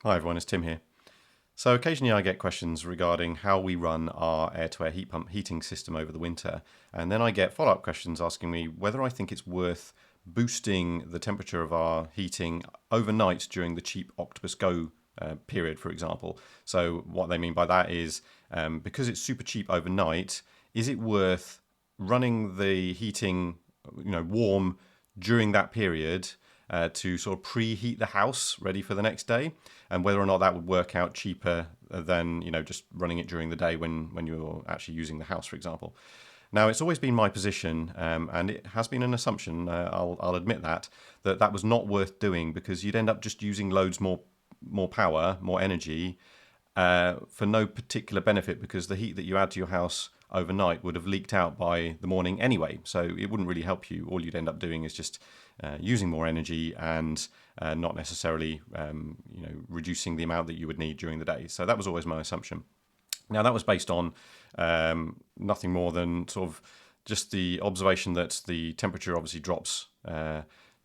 Hi everyone, it's Tim here. So occasionally I get questions regarding how we run our air-to-air heat pump heating system over the winter, and then I get follow-up questions asking me whether I think it's worth boosting the temperature of our heating overnight during the cheap Octopus Go period, for example. So what they mean by that is because it's super cheap overnight, is it worth running the heating, warm during that period to sort of preheat the house ready for the next day, and whether or not that would work out cheaper than just running it during the day when you're actually using the house, for example. Now, it's always been my position, and it has been an assumption. I'll admit that was not worth doing because you'd end up just using loads more power, more energy, for no particular benefit because the heat that you add to your house overnight would have leaked out by the morning anyway. So it wouldn't really help you. All you'd end up doing is just using more energy and not necessarily reducing the amount that you would need during the day. So that was always my assumption. Now that was based on nothing more than sort of just the observation that the temperature obviously drops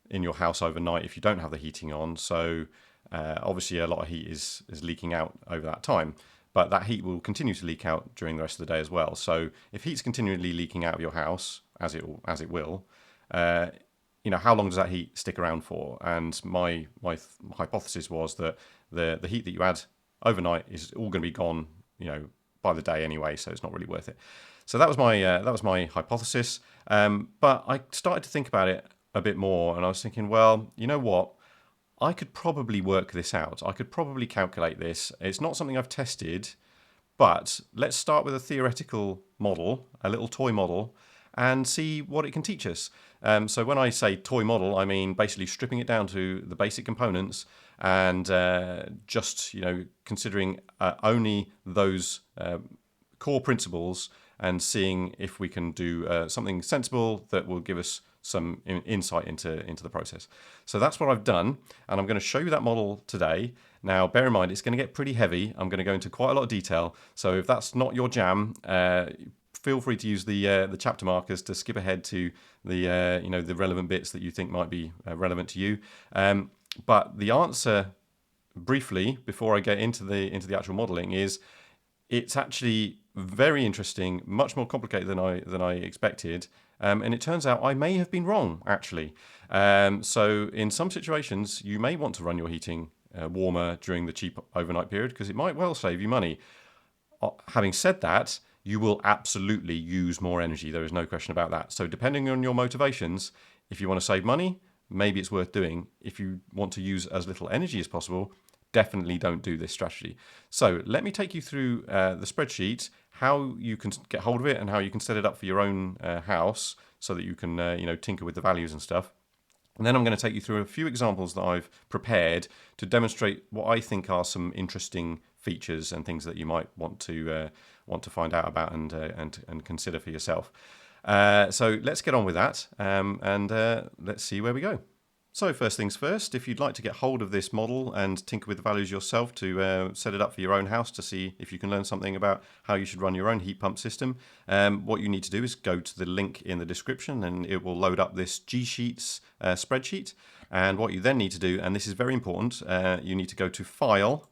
in your house overnight if you don't have the heating on. So obviously a lot of heat is leaking out over that time, but that heat will continue to leak out during the rest of the day as well. So if heat's continually leaking out of your house, as it will, how long does that heat stick around for? And my hypothesis was that the heat that you add overnight is all going to be gone, by the day anyway. So it's not really worth it. So that was my hypothesis. But I started to think about it a bit more, and I was thinking, well, you know what? I could probably work this out. I could probably calculate this. It's not something I've tested, but let's start with a theoretical model, a little toy model, and see what it can teach us. So when I say toy model, I mean basically stripping it down to the basic components and just considering only those core principles and seeing if we can do something sensible that will give us some insight into the process. So that's what I've done, and I'm going to show you that model today. Now, bear in mind, it's going to get pretty heavy. I'm going to go into quite a lot of detail. So if that's not your jam, feel free to use the chapter markers to skip ahead to the relevant bits that you think might be relevant to you. But the answer, briefly, before I get into the actual modelling, is it's actually very interesting, much more complicated than I expected, and it turns out I may have been wrong actually. So in some situations, you may want to run your heating warmer during the cheap overnight period because it might well save you money. Having said that, you will absolutely use more energy. There is no question about that. So depending on your motivations, if you want to save money, maybe it's worth doing. If you want to use as little energy as possible, definitely don't do this strategy. So let me take you through the spreadsheet, how you can get hold of it and how you can set it up for your own house so that you can tinker with the values and stuff. And then I'm going to take you through a few examples that I've prepared to demonstrate what I think are some interesting features and things that you might want to find out about and consider for yourself. So let's get on with that and let's see where we go. So first things first, if you'd like to get hold of this model and tinker with the values yourself to set it up for your own house to see if you can learn something about how you should run your own heat pump system, what you need to do is go to the link in the description and it will load up this G-Sheets spreadsheet. And what you then need to do, and this is very important, you need to go to File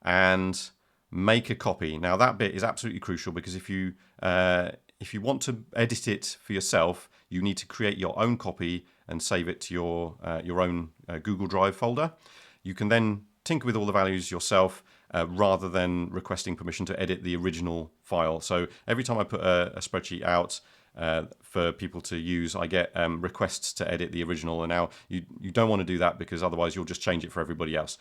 and make a copy. Now that bit is absolutely crucial because if you want to edit it for yourself, you need to create your own copy and save it to your own Google Drive folder. You can then tinker with all the values yourself rather than requesting permission to edit the original file. So every time I put a spreadsheet out for people to use, I get requests to edit the original, and now you don't want to do that because otherwise you'll just change it for everybody else.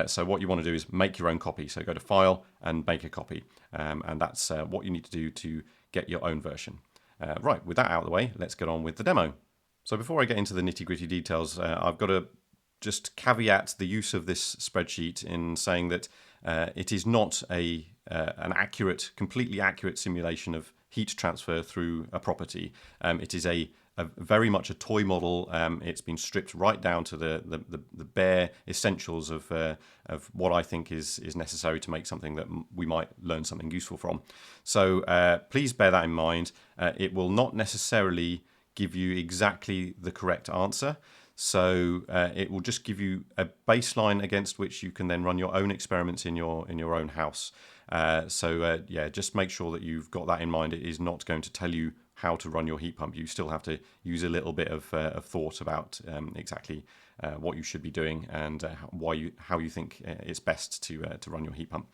So what you want to do is make your own copy. So go to File and make a copy, and that's what you need to do to get your own version. Right, with that out of the way, let's get on with the demo. So before I get into the nitty-gritty details, I've got to just caveat the use of this spreadsheet in saying that it is not an accurate, completely accurate simulation of heat transfer through a property. It is a very much a toy model. It's been stripped right down to the bare essentials of what I think is necessary to make something that we might learn something useful from. So please bear that in mind. It will not necessarily give you exactly the correct answer. So it will just give you a baseline against which you can then run your own experiments in your own house. Yeah, just make sure that you've got that in mind. It is not going to tell you how to run your heat pump. You still have to use a little bit of thought about exactly what you should be doing and how you think it's best to run your heat pump.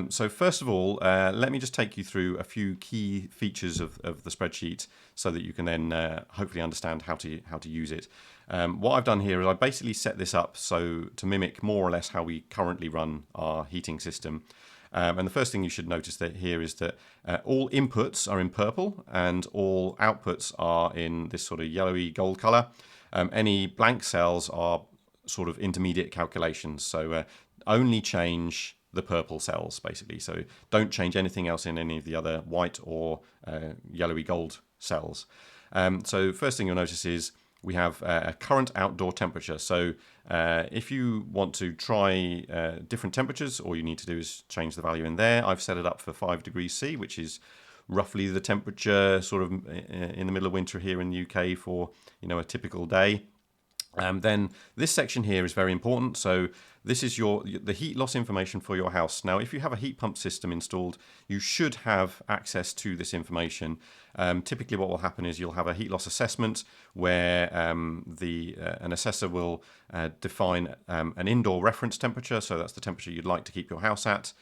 So first of all, let me just take you through a few key features of the spreadsheet so that you can then hopefully understand how to use it. What I've done here is I basically set this up so to mimic more or less how we currently run our heating system. And the first thing you should notice that here is that all inputs are in purple and all outputs are in this sort of yellowy gold color. Any blank cells are sort of intermediate calculations. So only change the purple cells basically. So don't change anything else in any of the other white or yellowy gold cells. So first thing you'll notice is we have a current outdoor temperature. So if you want to try different temperatures, all you need to do is change the value in there. I've set it up for 5 degrees C, which is roughly the temperature sort of in the middle of winter here in the UK for a typical day. Then this section here is very important. So this is the heat loss information for your house. Now, if you have a heat pump system installed, you should have access to this information. Typically what will happen is you'll have a heat loss assessment where an assessor will define an indoor reference temperature. So that's the temperature you'd like to keep your house at.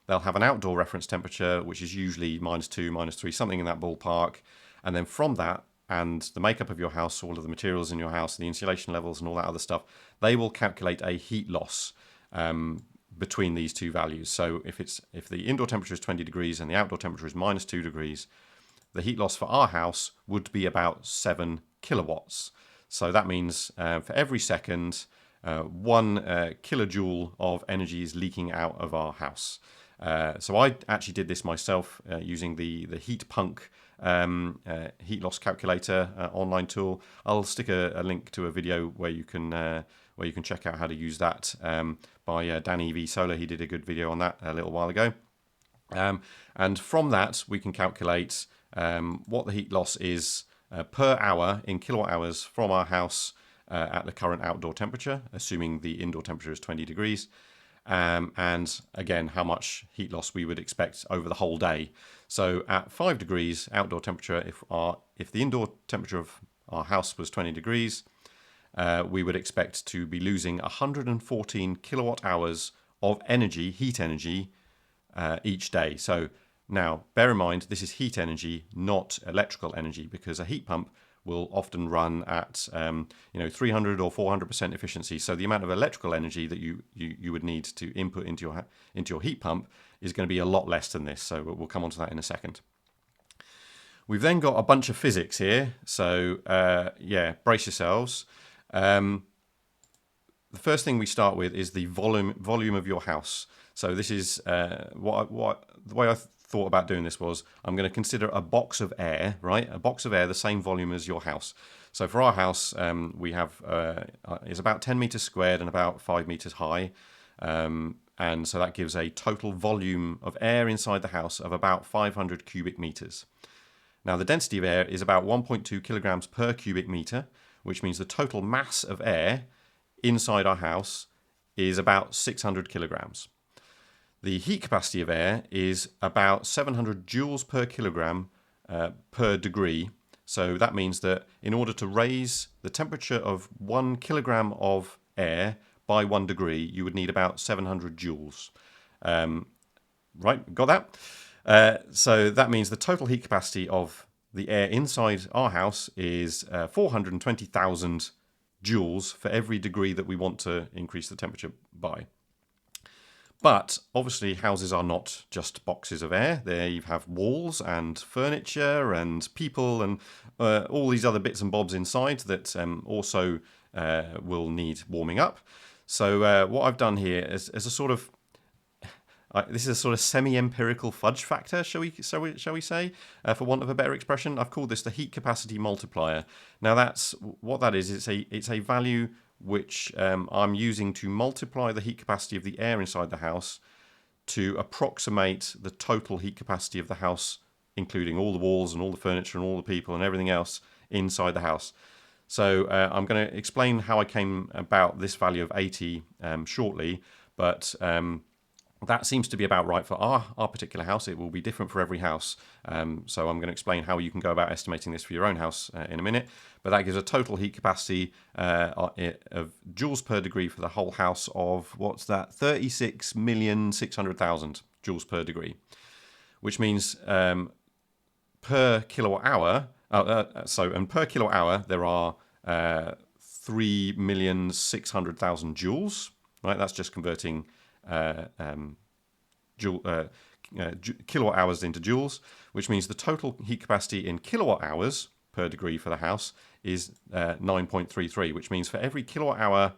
They'll have an outdoor reference temperature, which is usually -2, -3, something in that ballpark. And then from that, and the makeup of your house, all of the materials in your house, the insulation levels and all that other stuff, they will calculate a heat loss between these two values. So if the indoor temperature is 20 degrees and the outdoor temperature is -2 degrees, the heat loss for our house would be about 7 kilowatts. So that means for every second, 1 kilojoule of energy is leaking out of our house. So I actually did this myself using the HeatPunk heat loss calculator online tool. I'll stick a link to a video where you can check out how to use that by Danny V Solar. He did a good video on that a little while ago. And from that we can calculate what the heat loss is per hour in kilowatt hours from our house at the current outdoor temperature, assuming the indoor temperature is 20 degrees. And again, how much heat loss we would expect over the whole day. So at 5 degrees outdoor temperature, if the indoor temperature of our house was 20 degrees, we would expect to be losing 114 kilowatt hours of energy, heat energy, each day. So now, bear in mind, this is heat energy, not electrical energy, because a heat pump will often run at 300 or 400% efficiency. So the amount of electrical energy that you would need to input into your heat pump is going to be a lot less than this. So we'll come on to that in a second. We've then got a bunch of physics here. So brace yourselves. The first thing we start with is the volume of your house. So this is the way I thought about doing this was I'm going to consider a box of air, right? A box of air, the same volume as your house. So for our house, we have is about 10 meters squared and about 5 meters high. And so that gives a total volume of air inside the house of about 500 cubic meters. Now the density of air is about 1.2 kilograms per cubic meter, which means the total mass of air inside our house is about 600 kilograms. The heat capacity of air is about 700 joules per kilogram per degree. So that means that in order to raise the temperature of 1 kilogram of air by 1 degree, you would need about 700 joules. Right, got that? So that means the total heat capacity of the air inside our house is 420,000 joules for every degree that we want to increase the temperature by. But obviously houses are not just boxes of air. They have walls and furniture and people and all these other bits and bobs inside that also will need warming up. So what I've done here is a sort of this is a sort of semi-empirical fudge factor, shall we say, for want of a better expression. I've called this the heat capacity multiplier. Now that's what that is. It's a value which I'm using to multiply the heat capacity of the air inside the house to approximate the total heat capacity of the house, including all the walls and all the furniture and all the people and everything else inside the house. So I'm going to explain how I came about this value of 80 shortly, but that seems to be about right for our particular house. It will be different for every house. So I'm going to explain how you can go about estimating this for your own house in a minute. But that gives a total heat capacity of joules per degree for the whole house of, what's that, 36,600,000 joules per degree, which means per kilowatt hour, and per kilowatt hour there are 3,600,000 joules, right? That's just converting kilowatt hours into joules, which means the total heat capacity in kilowatt hours per degree for the house is 9.33, which means for every kilowatt hour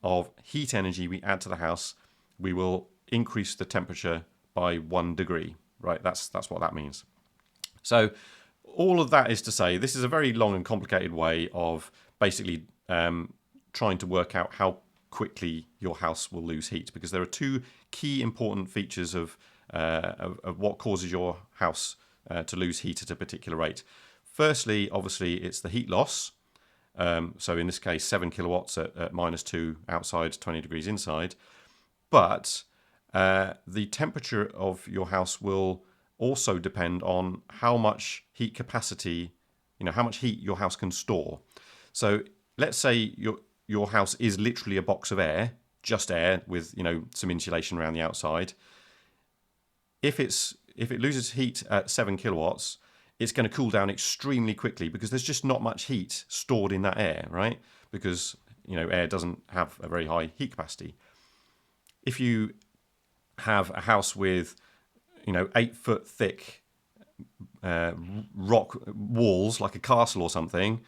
of heat energy we add to the house, we will increase the temperature by 1 degree, right? That's what that means. So all of that is to say, this is a very long and complicated way of basically trying to work out how quickly your house will lose heat, because there are two key important features of what causes your house to lose heat at a particular rate. Firstly, obviously, it's the heat loss. So in this case, 7 kilowatts at -2 outside, 20 degrees inside. But the temperature of your house will also depend on how much heat capacity, how much heat your house can store. So let's say your house is literally a box of air, just air with some insulation around the outside. If it loses heat at 7 kilowatts, it's going to cool down extremely quickly because there's just not much heat stored in that air, right? Because air doesn't have a very high heat capacity. If you have a house with 8-foot thick rock walls like a castle or something,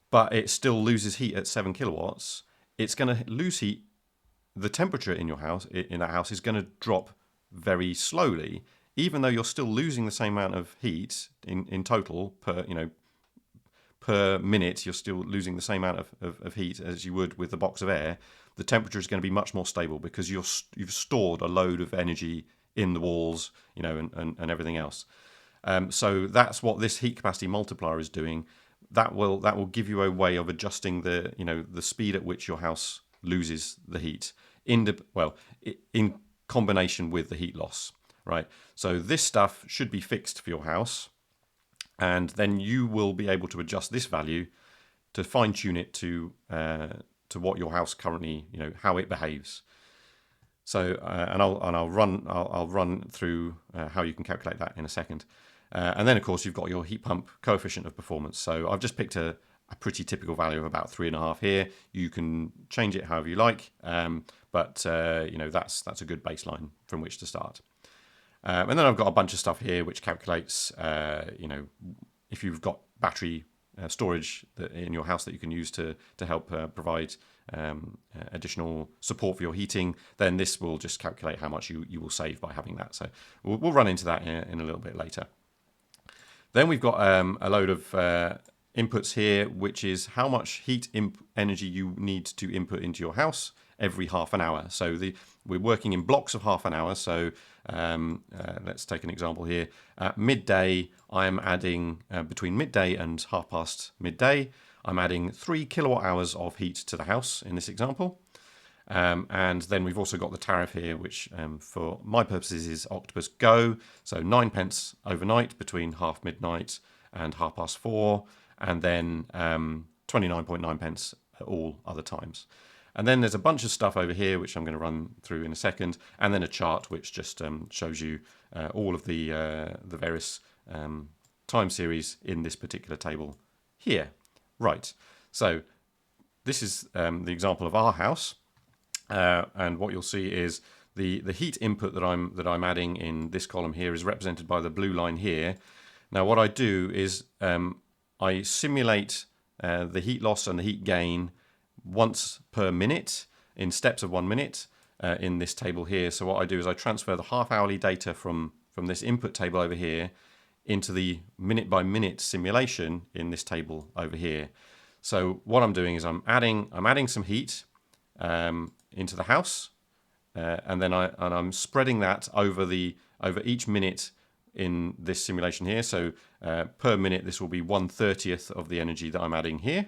but it still loses heat at 7 kilowatts, it's going to lose heat. The temperature in your house, in that house, is going to drop very slowly, even though you're still losing the same amount of heat in total per minute. You're still losing the same amount of heat as you would with a box of air. The temperature is going to be much more stable because you've stored a load of energy in the walls, and everything else. So that's what this heat capacity multiplier is doing. That will give you a way of adjusting the speed at which your house loses the heat in combination with the heat loss, right? So this stuff should be fixed for your house, and then you will be able to adjust this value to fine tune it to what your house currently, how it behaves. So I'll run through how you can calculate that in a second. And then, of course, you've got your heat pump coefficient of performance. So I've just picked a pretty typical value of about 3.5 here. You can change it however you like, but that's a good baseline from which to start. And then I've got a bunch of stuff here which calculates, if you've got battery storage in your house that you can use to help provide additional support for your heating, then this will just calculate how much you will save by having that. So we'll run into that in a little bit later. Then we've got a load of inputs here, which is how much heat energy you need to input into your house every half an hour. So we're working in blocks of half an hour. So let's take an example here. At midday, I'm adding, between midday and midday, I'm adding 3 kilowatt hours of heat to the house in this example. And then we've also got the tariff here, which for my purposes is Octopus Go. So 9p overnight between midnight and 4:30, and then 29.9p at all other times. And then there's a bunch of stuff over here, which I'm going to run through in a second, and then a chart which just shows you all of the various time series in this particular table here. Right, so this is the example of our house. And what you'll see is the heat input that I'm adding in this column here is represented by the blue line here. Now what I do is I simulate the heat loss and the heat gain once per minute in steps of 1 minute in this table here. So what I do is I transfer the half-hourly data from this input table over here into the minute-by-minute simulation in this table over here. So what I'm doing is I'm adding some heat into the house, and then I'm spreading that over each minute in this simulation here. So per minute, this will be 1/30th of the energy that I'm adding here.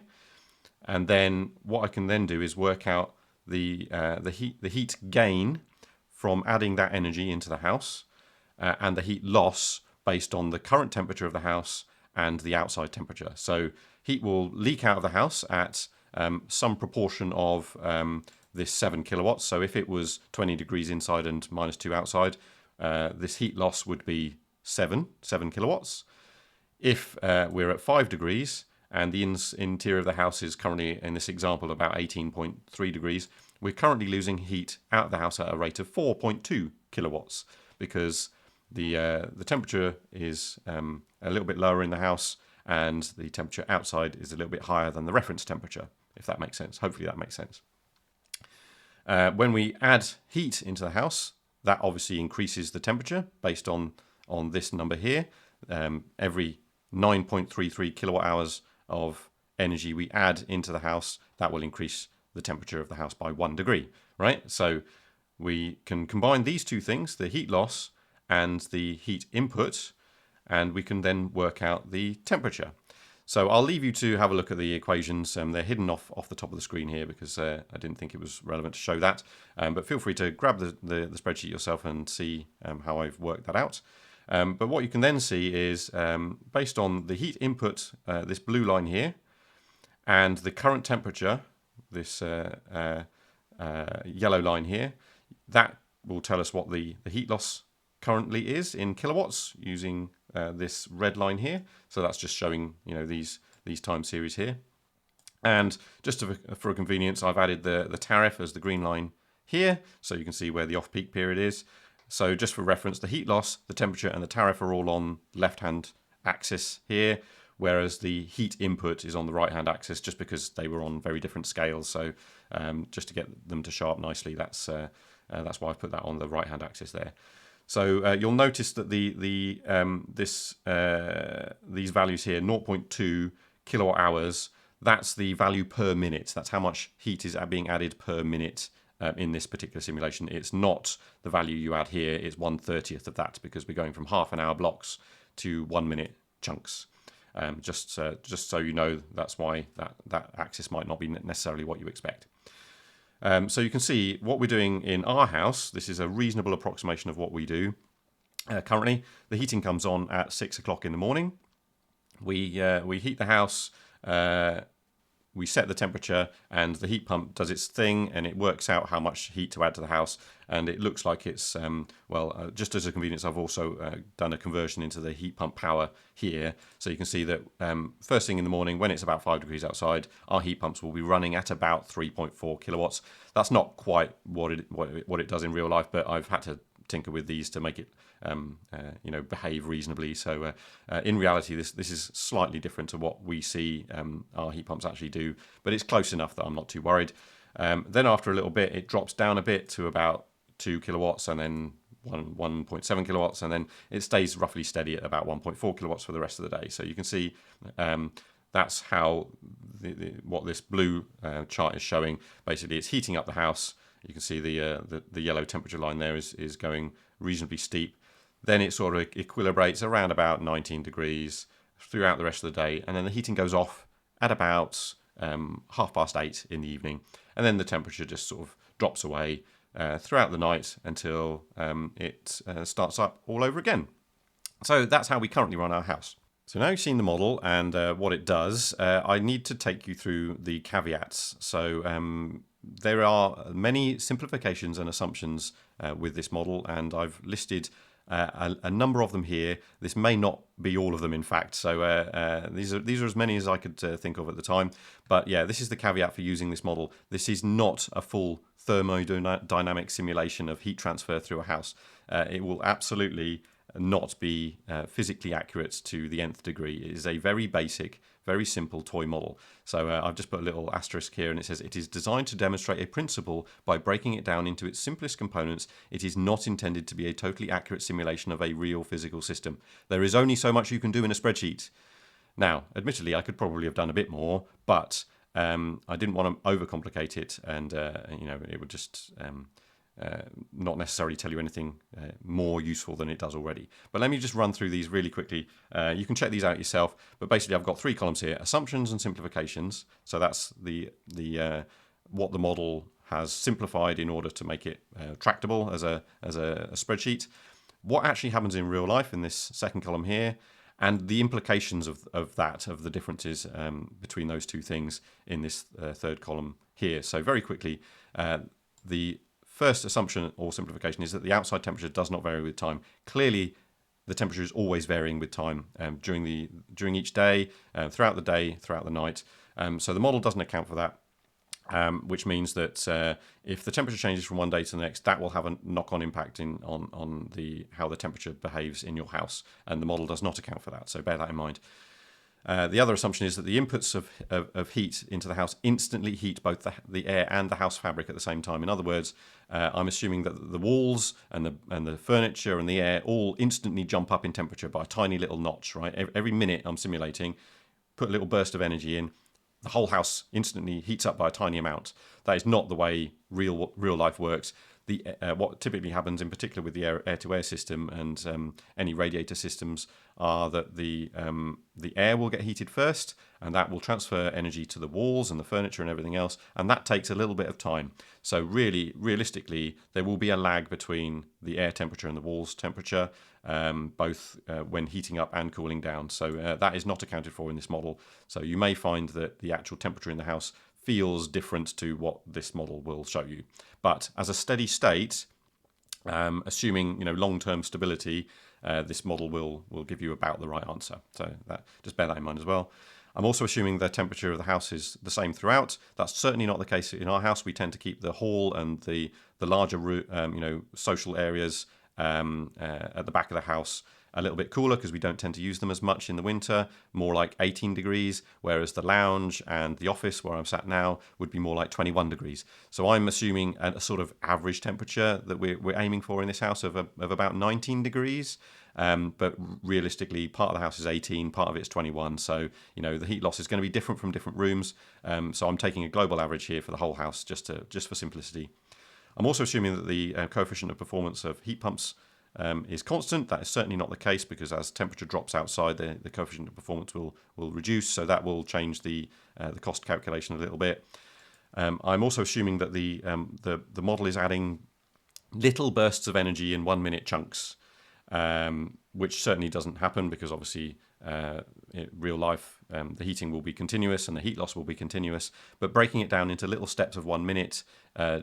And then what I can then do is work out the heat gain from adding that energy into the house, and the heat loss based on the current temperature of the house and the outside temperature. So heat will leak out of the house at some proportion of this 7 kilowatts. So if it was 20 degrees inside and -2 outside, this heat loss would be 7 kilowatts. If we're at 5 degrees and the interior of the house is currently, in this example, about 18.3 degrees, we're currently losing heat out of the house at a rate of 4.2 kilowatts, because the temperature is a little bit lower in the house and the temperature outside is a little bit higher than the reference temperature, if that makes sense. Hopefully that makes sense. When we add heat into the house, that obviously increases the temperature based on this number here. Every 9.33 kilowatt hours of energy we add into the house, that will increase the temperature of the house by 1 degree, right? So we can combine these two things, the heat loss and the heat input, and we can then work out the temperature. So I'll leave you to have a look at the equations. They're hidden off the top of the screen here because I didn't think it was relevant to show that. But feel free to grab the spreadsheet yourself and see how I've worked that out. But what you can then see is based on the heat input, this blue line here, and the current temperature, this yellow line here, that will tell us what the heat loss currently is in kilowatts using this red line here. So that's just showing, you know, these time series here. And just for convenience, I've added the tariff as the green line here, so you can see where the off-peak period is. So just for reference, the heat loss, the temperature, and the tariff are all on the left-hand axis here, whereas the heat input is on the right-hand axis, just because they were on very different scales. So just to get them to show up nicely, that's why I put that on the right-hand axis there. So you'll notice that these values here, 0.2 kilowatt hours, that's the value per minute. That's how much heat is being added per minute in this particular simulation. It's not the value you add here, it's 1/30th of that, because we're going from half-an-hour blocks to 1-minute chunks. Just so you know, that's why that axis might not be necessarily what you expect. So you can see what we're doing in our house. This is a reasonable approximation of what we do. Currently, the heating comes on at 6 o'clock in the morning. We heat the house, we set the temperature, and the heat pump does its thing, and it works out how much heat to add to the house. And it looks like it's, just as a convenience, I've also done a conversion into the heat pump power here. So you can see that first thing in the morning, when it's about 5 degrees outside, our heat pumps will be running at about 3.4 kilowatts. That's not quite what it does in real life, but I've had to tinker with these to make it behave reasonably. So in reality, this is slightly different to what we see our heat pumps actually do, but it's close enough that I'm not too worried. Then after a little bit, it drops down a bit to about 2 kilowatts, and then 1.7 kilowatts, and then it stays roughly steady at about 1.4 kilowatts for the rest of the day. So you can see that's how what this blue chart is showing. Basically, it's heating up the house. You can see the yellow temperature line there is going reasonably steep. Then it sort of equilibrates around about 19 degrees throughout the rest of the day, and then the heating goes off at about 8:30 in the evening, and then the temperature just sort of drops away throughout the night until it starts up all over again. So that's how we currently run our house. So now you've seen the model and what it does, I need to take you through the caveats. So there are many simplifications and assumptions with this model, and I've listed a number of them here. This may not be all of them, in fact. So these are as many as I could think of at the time. But yeah, this is the caveat for using this model. This is not a full thermodynamic simulation of heat transfer through a house. It will absolutely not be physically accurate to the nth degree. It is a very basic, very simple toy model. So I've just put a little asterisk here, and it says it is designed to demonstrate a principle by breaking it down into its simplest components. It is not intended to be a totally accurate simulation of a real physical system. There is only so much you can do in a spreadsheet. Now, admittedly, I could probably have done a bit more, but I didn't want to overcomplicate it, and it would just not necessarily tell you anything more useful than it does already. But let me just run through these really quickly. You can check these out yourself. But basically, I've got 3 columns here: assumptions and simplifications. So that's the what the model has simplified in order to make it tractable as a spreadsheet. What actually happens in real life in this second column here, and the implications of the differences between those two things in this third column here. So very quickly, the first assumption or simplification is that the outside temperature does not vary with time. Clearly, the temperature is always varying with time during each day, throughout the day, throughout the night. So the model doesn't account for that. Which means that if the temperature changes from one day to the next, that will have a knock-on impact on how the temperature behaves in your house, and the model does not account for that. So bear that in mind. The other assumption is that the inputs of heat into the house instantly heat both the air and the house fabric at the same time. In other words, I'm assuming that the walls and the furniture and the air all instantly jump up in temperature by a tiny little notch. Right, every minute I'm simulating, put a little burst of energy in. The whole house instantly heats up by a tiny amount. That is not the way real life works. What typically happens, in particular with the air-to-air system and any radiator systems, are that the air will get heated first, and that will transfer energy to the walls and the furniture and everything else, and that takes a little bit of time. So really, realistically, there will be a lag between the air temperature and the walls temperature, both when heating up and cooling down. So that is not accounted for in this model. So you may find that the actual temperature in the house feels different to what this model will show you. But as a steady state, assuming long-term stability, this model will give you about the right answer. So just bear that in mind as well. I'm also assuming the temperature of the house is the same throughout. That's certainly not the case in our house. We tend to keep the hall and the larger social areas at the back of the house a little bit cooler because we don't tend to use them as much in the winter, more like 18 degrees, whereas the lounge and the office where I'm sat now would be more like 21 degrees. So I'm assuming a sort of average temperature that we're aiming for in this house of about 19 degrees. But realistically, part of the house is 18, part of it's 21. So, the heat loss is going to be different from different rooms. So I'm taking a global average here for the whole house just for simplicity. I'm also assuming that the coefficient of performance of heat pumps is constant. That is certainly not the case because as temperature drops outside, the coefficient of performance will reduce. So that will change the cost calculation a little bit. I'm also assuming that the model is adding little bursts of energy in 1 minute chunks, which certainly doesn't happen because obviously in real life the heating will be continuous and the heat loss will be continuous. But breaking it down into little steps of 1 minute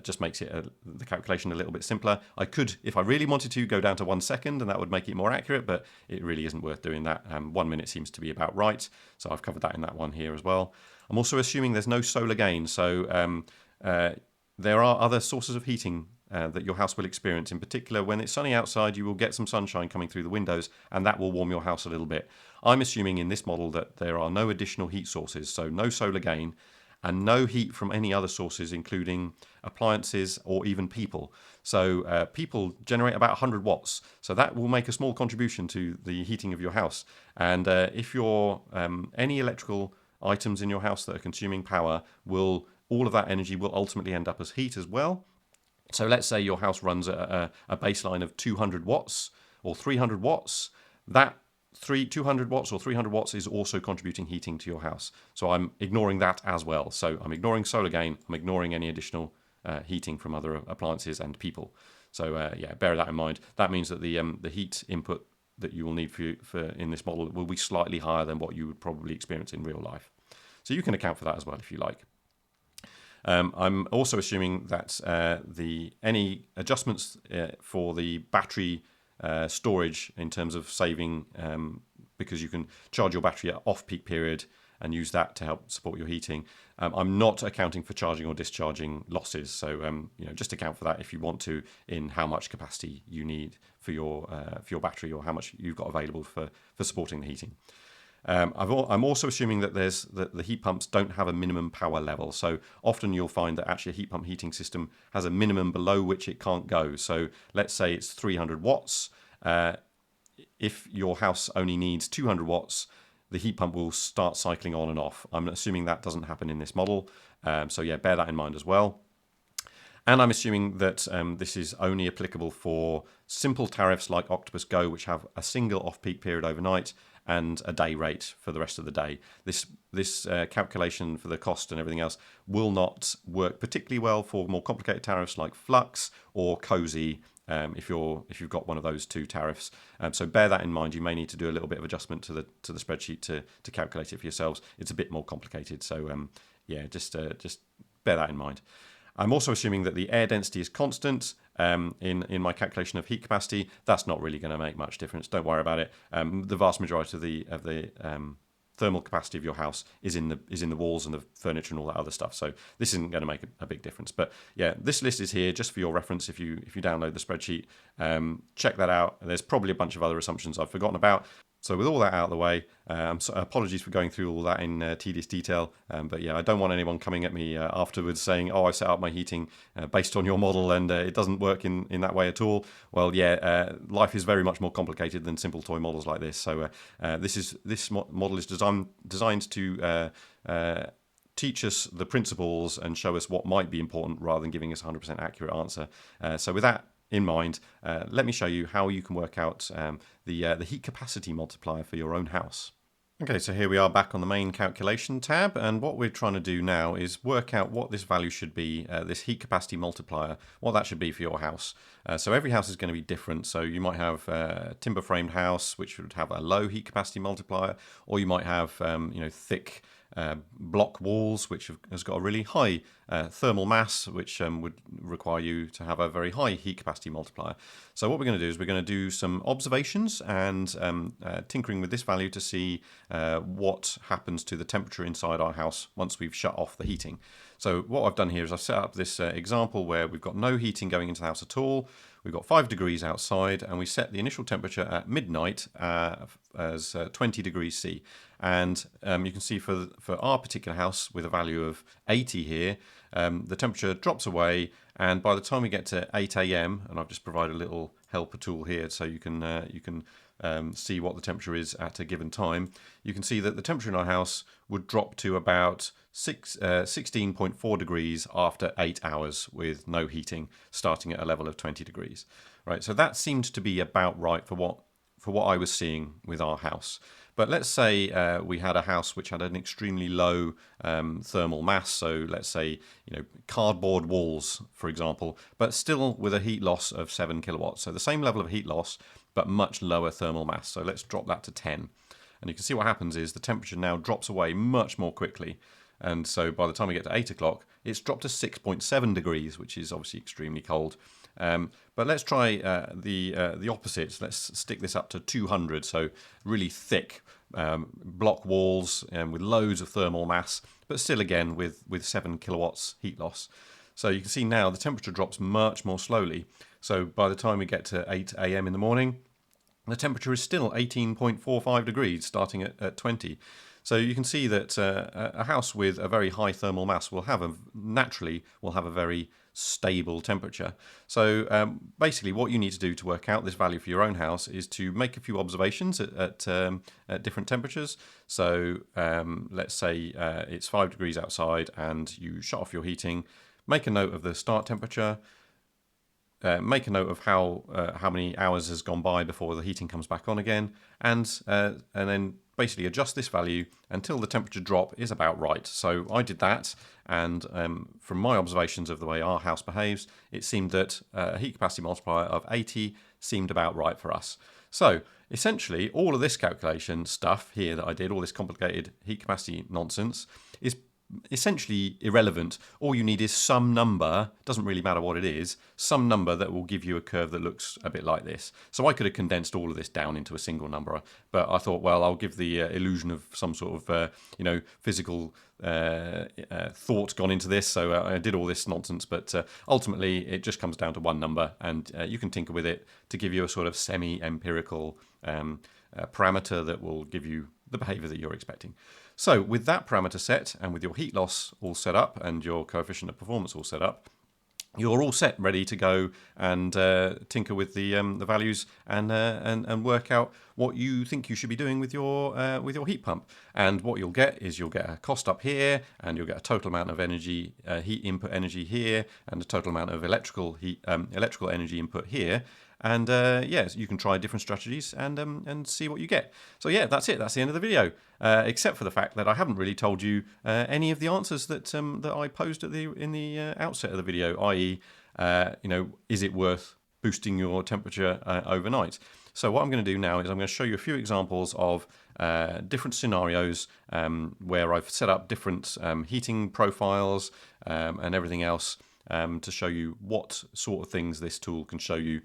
just makes it the calculation a little bit simpler. I could, if I really wanted to, go down to 1 second and that would make it more accurate, but it really isn't worth doing that. 1 minute seems to be about right. So I've covered that in that one here as well. I'm also assuming there's no solar gain. So there are other sources of heating that your house will experience. In particular, when it's sunny outside, you will get some sunshine coming through the windows, and that will warm your house a little bit. I'm assuming in this model that there are no additional heat sources, so no solar gain, and no heat from any other sources, including appliances or even people. So people generate about 100 watts, so that will make a small contribution to the heating of your house. And if you're any electrical items in your house that are consuming power, all of that energy will ultimately end up as heat as well. So let's say your house runs at a baseline of 200 watts or 300 watts. That 200 watts or 300 watts is also contributing heating to your house. So I'm ignoring that as well. So I'm ignoring solar gain. I'm ignoring any additional heating from other appliances and people. So bear that in mind. That means that the heat input that you will need for in this model will be slightly higher than what you would probably experience in real life. So you can account for that as well if you like. I'm also assuming that any adjustments for the battery storage in terms of saving, because you can charge your battery at off-peak period and use that to help support your heating. I'm not accounting for charging or discharging losses, so just account for that if you want to in how much capacity you need for your battery or how much you've got available for supporting the heating. I'm also assuming that the heat pumps don't have a minimum power level. So often you'll find that actually a heat pump heating system has a minimum below which it can't go. So let's say it's 300 watts. If your house only needs 200 watts, the heat pump will start cycling on and off. I'm assuming that doesn't happen in this model. So bear that in mind as well. And I'm assuming that this is only applicable for simple tariffs like Octopus Go, which have a single off-peak period overnight and a day rate for the rest of the day. This calculation for the cost and everything else will not work particularly well for more complicated tariffs like Flux or Cozy. If you've got one of those two tariffs, so bear that in mind. You may need to do a little bit of adjustment to the spreadsheet to calculate it for yourselves. It's a bit more complicated, so yeah, just bear that in mind. I'm also assuming that the air density is constant in my calculation of heat capacity. That's not really going to make much difference. Don't worry about it. The vast majority of the thermal capacity of your house is in the walls and the furniture and all that other stuff. So this isn't going to make a big difference. But yeah, this list is here just for your reference. If you download the spreadsheet, check that out. There's probably a bunch of other assumptions I've forgotten about. So with all that out of the way, apologies for going through all that in tedious detail, but yeah, I don't want anyone coming at me afterwards saying, oh, I set up my heating based on your model and it doesn't work in that way at all. Well, yeah, life is very much more complicated than simple toy models like this. So this model is designed to teach us the principles and show us what might be important rather than giving us a 100% accurate answer. So with that in mind, let me show you how you can work out the heat capacity multiplier for your own house. Okay, so here we are back on the main calculation tab, and what we're trying to do now is work out what this value should be, this heat capacity multiplier, what that should be for your house. So every house is going to be different. So you might have a timber framed house which would have a low heat capacity multiplier, or you might have thick block walls which has got a really high thermal mass, which would require you to have a very high heat capacity multiplier. So what we're going to do is we're going to do some observations and tinkering with this value to see what happens to the temperature inside our house once we've shut off the heating. So what I've done here is I've set up this example where we've got no heating going into the house at all. We've got 5 degrees outside, and we set the initial temperature at midnight as 20 degrees C. And you can see for our particular house with a value of 80 here, the temperature drops away, and by the time we get to 8 a.m, and I've just provided a little helper tool here so you can see what the temperature is at a given time, you can see that the temperature in our house would drop to about 16.4 degrees after 8 hours with no heating, starting at a level of 20 degrees. Right, so that seemed to be about right for what I was seeing with our house. But let's say we had a house which had an extremely low thermal mass, so let's say cardboard walls, for example, but still with a heat loss of 7 kilowatts. So the same level of heat loss, but much lower thermal mass. So let's drop that to 10. And you can see what happens is the temperature now drops away much more quickly. And so by the time we get to 8 o'clock, it's dropped to 6.7 degrees, which is obviously extremely cold. But let's try the opposite. Let's stick this up to 200, so really thick block walls with loads of thermal mass, but still again with 7 kilowatts heat loss. So you can see now the temperature drops much more slowly. So by the time we get to 8 a.m. in the morning, the temperature is still 18.45 degrees, starting at 20. So you can see that a house with a very high thermal mass will naturally have a very stable temperature. So basically what you need to do to work out this value for your own house is to make a few observations at different temperatures. So let's say it's 5 degrees outside and you shut off your heating. Make a note of the start temperature. Make a note of how many hours has gone by before the heating comes back on again, and then basically adjust this value until the temperature drop is about right. So I did that, and from my observations of the way our house behaves, it seemed that a heat capacity multiplier of 80 seemed about right for us. So essentially, all of this calculation stuff here that I did, all this complicated heat capacity nonsense, is essentially irrelevant. All you need is some number, doesn't really matter what it is, some number that will give you a curve that looks a bit like this. So I could have condensed all of this down into a single number, but I thought, well, I'll give the illusion of some sort of physical thought gone into this. So I did all this nonsense, but ultimately it just comes down to one number, and you can tinker with it to give you a sort of semi-empirical parameter that will give you the behavior that you're expecting. So with that parameter set and with your heat loss all set up and your coefficient of performance all set up, you're all set, ready to go and tinker with the values and work out what you think you should be doing with your heat pump. And what you'll get is you'll get a cost up here, and you'll get a total amount of energy, heat input energy here, and a total amount of electrical energy input here. And yes, you can try different strategies and see what you get. So yeah, that's it. That's the end of the video. Except for the fact that I haven't really told you any of the answers that I posed in the outset of the video, i.e., is it worth boosting your temperature overnight? So what I'm going to do now is I'm going to show you a few examples of different scenarios where I've set up different heating profiles and everything else to show you what sort of things this tool can show you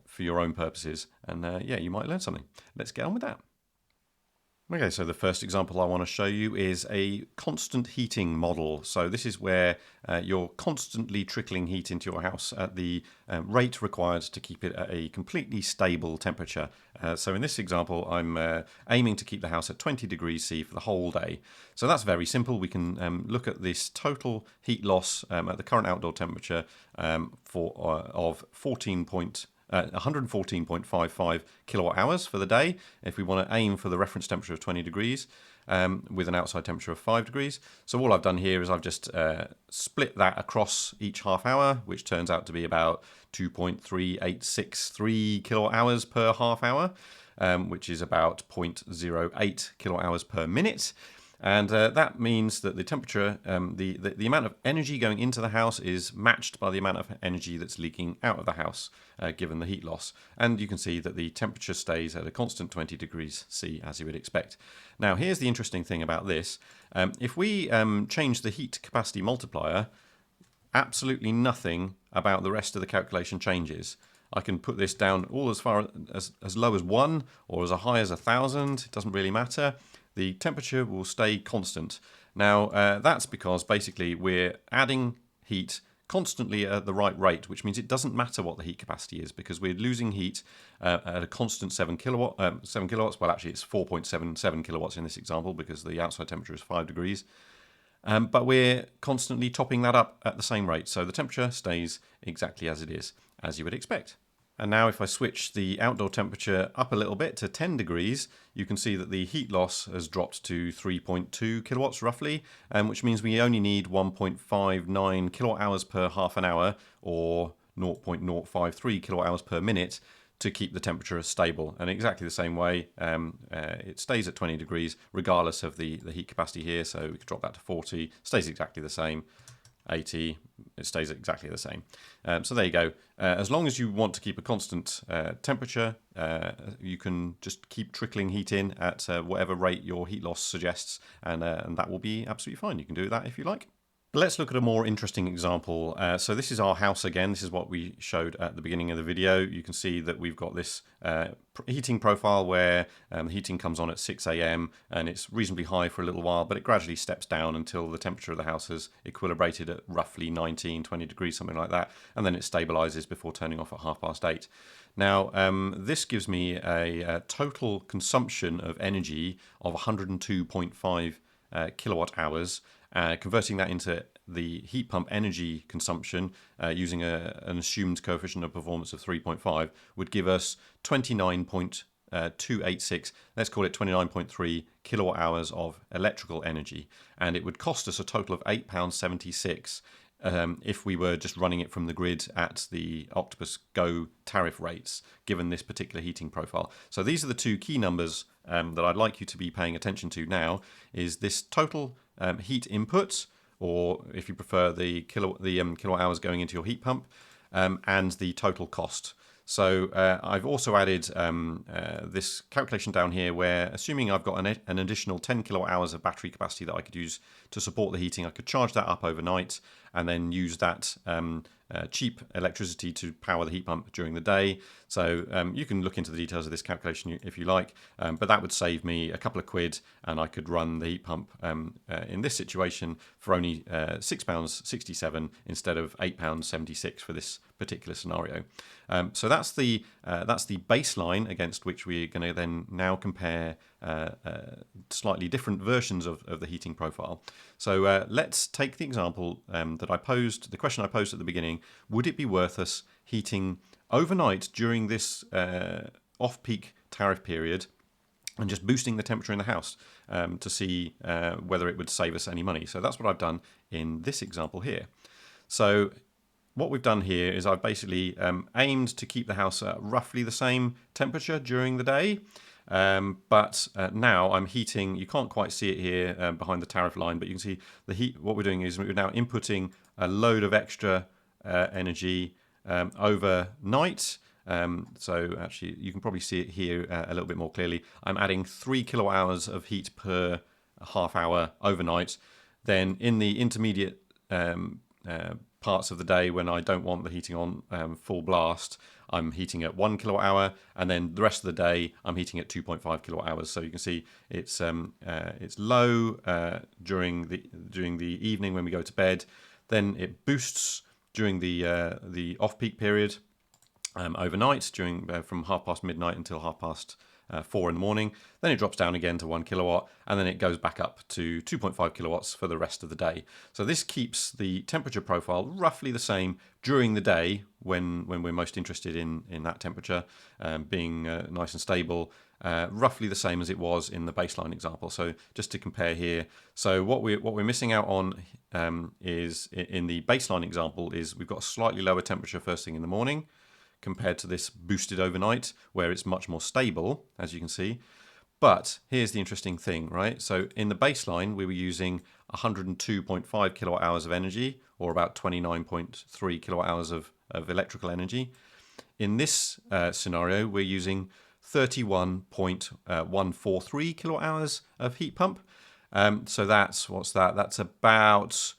for your own purposes. And yeah, you might learn something. Let's get on with that. Okay, so the first example I want to show you is a constant heating model. So this is where you're constantly trickling heat into your house at the rate required to keep it at a completely stable temperature. So in this example, I'm aiming to keep the house at 20 degrees C for the whole day. So that's very simple. We can look at this total heat loss at the current outdoor temperature of 114.55 kilowatt hours for the day, if we want to aim for the reference temperature of 20 degrees with an outside temperature of 5 degrees. So all I've done here is I've just split that across each half hour, which turns out to be about 2.3863 kilowatt hours per half hour, which is about 0.08 kilowatt hours per minute. And that means that the temperature, the amount of energy going into the house is matched by the amount of energy that's leaking out of the house, given the heat loss. And you can see that the temperature stays at a constant 20 degrees C, as you would expect. Now, here's the interesting thing about this. If we change the heat capacity multiplier, absolutely nothing about the rest of the calculation changes. I can put this down all as far as low as 1 or as high as 1,000. It doesn't really matter. The temperature will stay constant. Now, that's because basically we're adding heat constantly at the right rate, which means it doesn't matter what the heat capacity is, because we're losing heat at a constant 7 kilowatts. Well, actually, it's 4.77 kilowatts in this example because the outside temperature is 5 degrees. But we're constantly topping that up at the same rate. So the temperature stays exactly as it is, as you would expect. And now if I switch the outdoor temperature up a little bit to 10 degrees, you can see that the heat loss has dropped to 3.2 kilowatts roughly, which means we only need 1.59 kilowatt hours per half an hour, or 0.053 kilowatt hours per minute, to keep the temperature stable. And exactly the same way, it stays at 20 degrees regardless of the heat capacity here. So we could drop that to 40, stays exactly the same. 80, it stays exactly the same. So there you go. As long as you want to keep a constant temperature, you can just keep trickling heat in at whatever rate your heat loss suggests, and that will be absolutely fine. You can do that if you like. Let's look at a more interesting example. So this is our house again. This is what we showed at the beginning of the video. You can see that we've got this heating profile where the heating comes on at 6 a.m. and it's reasonably high for a little while, but it gradually steps down until the temperature of the house has equilibrated at roughly 19, 20 degrees, something like that, and then it stabilizes before turning off at 8:30. Now, this gives me a total consumption of energy of 102.5 kilowatt hours. Converting that into the heat pump energy consumption using an assumed coefficient of performance of 3.5 would give us 29.286, let's call it 29.3 kilowatt hours of electrical energy. And it would cost us a total of £8.76 if we were just running it from the grid at the Octopus Go tariff rates, given this particular heating profile. So these are the two key numbers that I'd like you to be paying attention to now, is this total heat input, or if you prefer the kilowatt hours going into your heat pump, and the total cost. So I've also added this calculation down here where, assuming I've got an additional 10 kilowatt hours of battery capacity that I could use to support the heating, I could charge that up overnight and then use that cheap electricity to power the heat pump during the day. So you can look into the details of this calculation if you like, but that would save me a couple of quid, and I could run the heat pump in this situation for only £6.67 instead of £8.76 for this particular scenario. So that's the baseline against which we're going to then now compare slightly different versions of the heating profile. So let's take the example that I posed, the question I posed at the beginning. Would it be worth us heating overnight during this off-peak tariff period and just boosting the temperature in the house to see whether it would save us any money? So that's what I've done in this example here. So what we've done here is I've basically aimed to keep the house at roughly the same temperature during the day. But now I'm heating, you can't quite see it here behind the tariff line, but you can see the heat. What we're doing is we're now inputting a load of extra energy overnight. So actually you can probably see it here a little bit more clearly. I'm adding 3 kilowatt hours of heat per half hour overnight. Then in the intermediate parts of the day when I don't want the heating on full blast, I'm heating at 1 kilowatt hour, and then the rest of the day I'm heating at 2.5 kilowatt hours. So you can see it's low during the evening when we go to bed. Then it boosts during the off-peak period overnight, during from half past midnight until half past 4 in the morning. Then it drops down again to 1 kilowatt, and then it goes back up to 2.5 kilowatts for the rest of the day. So this keeps the temperature profile roughly the same during the day when we're most interested in that temperature being nice and stable, roughly the same as it was in the baseline example. So just to compare here, so what we're missing out on is in the baseline example is we've got a slightly lower temperature first thing in the morning, compared to this boosted overnight where it's much more stable, as you can see. But here's the interesting thing, right? So in the baseline, we were using 102.5 kilowatt hours of energy, or about 29.3 kilowatt hours of electrical energy. In this scenario, we're using 31.143 kilowatt hours of heat pump. So what's that? That's about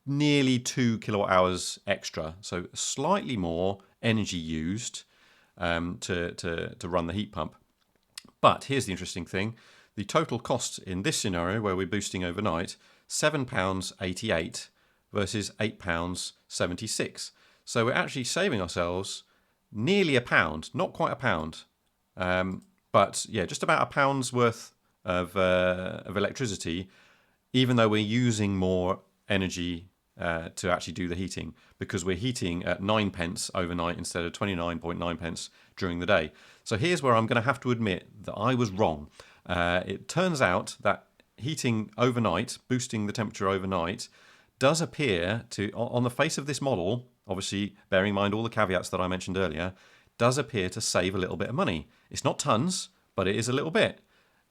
nearly 2 kilowatt hours extra, so slightly more energy used to run the heat pump. But here's the interesting thing: the total cost in this scenario, where we're boosting overnight, £7.88 versus £8.76. So we're actually saving ourselves nearly £1, not quite £1, but yeah, just about £1's worth of electricity, even though we're using more energy to actually do the heating, because we're heating at 9 pence overnight instead of 29.9 pence during the day. So here's where I'm going to have to admit that I was wrong. It turns out that heating overnight, boosting the temperature overnight, does appear to, on the face of this model, obviously bearing in mind all the caveats that I mentioned earlier, does appear to save a little bit of money. It's not tons, but it is a little bit.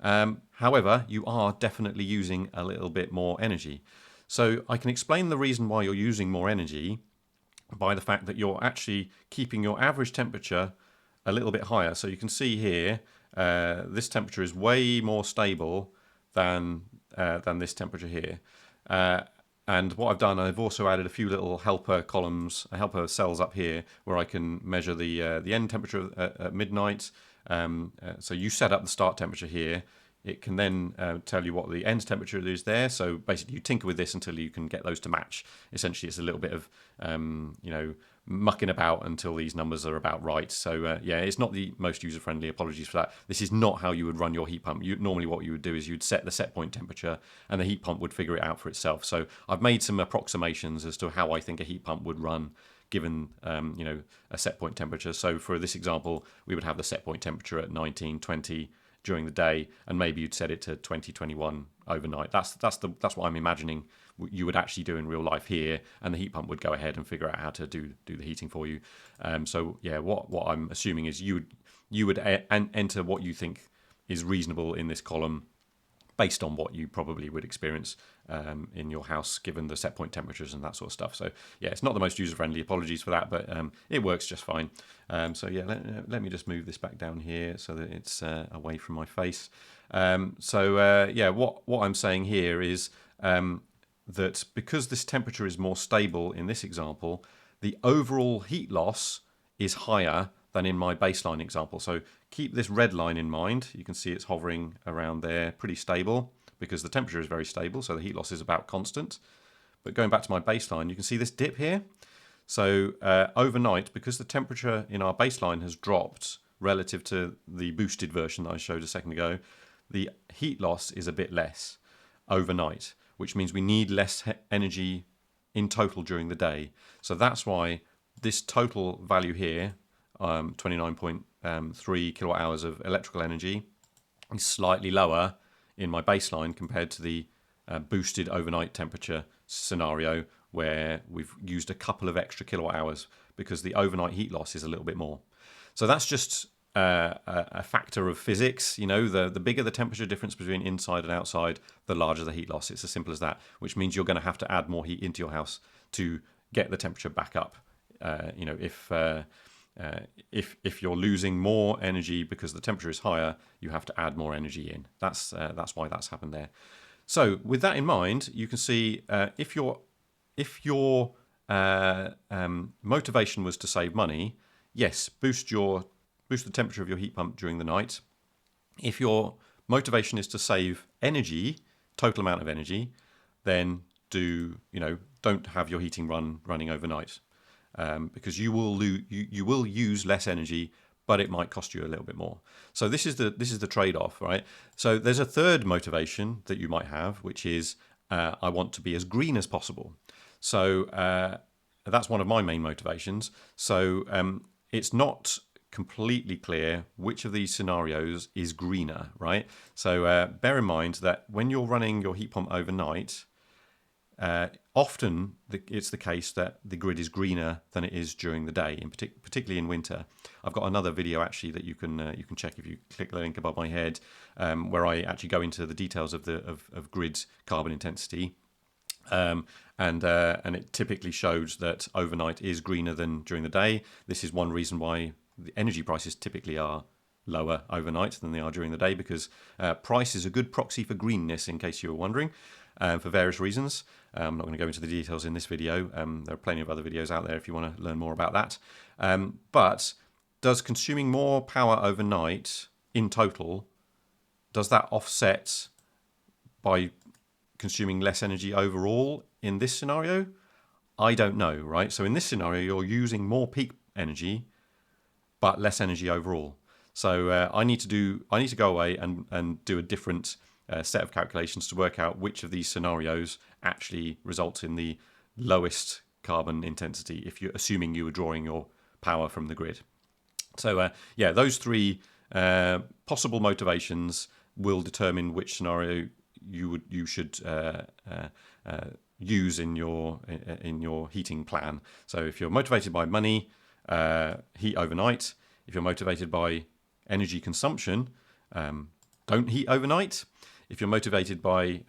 However, you are definitely using a little bit more energy. So I can explain the reason why you're using more energy by the fact that you're actually keeping your average temperature a little bit higher. So you can see here, this temperature is way more stable than this temperature here. And what I've done, I've also added a few little helper columns, helper cells up here, where I can measure the end temperature at midnight. So you set up the start temperature here. It can then tell you what the end temperature is there. So basically, you tinker with this until you can get those to match. Essentially, it's a little bit of mucking about until these numbers are about right. So yeah, it's not the most user-friendly. Apologies for that. This is not how you would run your heat pump. Normally, what you would do is you'd set the set point temperature, and the heat pump would figure it out for itself. So I've made some approximations as to how I think a heat pump would run given a set point temperature. So for this example, we would have the set point temperature at 1920 during the day, and maybe you'd set it to 2021 overnight. That's what I'm imagining you would actually do in real life here, and the heat pump would go ahead and figure out how to do the heating for you. So yeah, what I'm assuming is you would enter what you think is reasonable in this column, based on what you probably would experience in your house, given the set point temperatures and that sort of stuff. So yeah, it's not the most user-friendly. Apologies for that, but it works just fine. So yeah, let me just move this back down here so that it's away from my face. Yeah, what I'm saying here is that because this temperature is more stable in this example, the overall heat loss is higher than in my baseline example. So keep this red line in mind. You can see it's hovering around there, pretty stable, because the temperature is very stable, so the heat loss is about constant. But going back to my baseline, you can see this dip here. So overnight, because the temperature in our baseline has dropped relative to the boosted version that I showed a second ago, the heat loss is a bit less overnight, which means we need less energy in total during the day. So that's why this total value here, 29.3 kilowatt hours of electrical energy, is slightly lower in my baseline compared to the boosted overnight temperature scenario, where we've used a couple of extra kilowatt hours because the overnight heat loss is a little bit more. So that's just a factor of physics. You know, the bigger the temperature difference between inside and outside, the larger the heat loss. It's as simple as that, which means you're going to have to add more heat into your house to get the temperature back up. You know, if you're losing more energy because the temperature is higher, you have to add more energy in. That's why that's happened there. So with that in mind, you can see if your motivation was to save money, yes, boost the temperature of your heat pump during the night. If your motivation is to save energy, total amount of energy, then don't have your heating running overnight, because you will use less energy, but it might cost you a little bit more. So this is the trade-off, right? So there's a third motivation that you might have, which is I want to be as green as possible. So that's one of my main motivations. So it's not completely clear which of these scenarios is greener, right? So bear in mind that when you're running your heat pump overnight, often it's the case that the grid is greener than it is during the day, particularly in winter. I've got another video actually that you can check if you click the link above my head, where I actually go into the details of grid's carbon intensity. And it typically shows that overnight is greener than during the day. This is one reason why the energy prices typically are lower overnight than they are during the day, because price is a good proxy for greenness, in case you were wondering, for various reasons. I'm not going to go into the details in this video. There are plenty of other videos out there if you want to learn more about that. But does consuming more power overnight in total, does that offset by consuming less energy overall in this scenario? I don't know, right? So in this scenario, you're using more peak energy, but less energy overall. So I need to go away and do a different set of calculations to work out which of these scenarios actually results in the lowest carbon intensity, if you're assuming you were drawing your power from the grid. So those three possible motivations will determine which scenario you should use in your heating plan. So if you're motivated by money, heat overnight. If you're motivated by energy consumption, don't heat overnight. If you're motivated by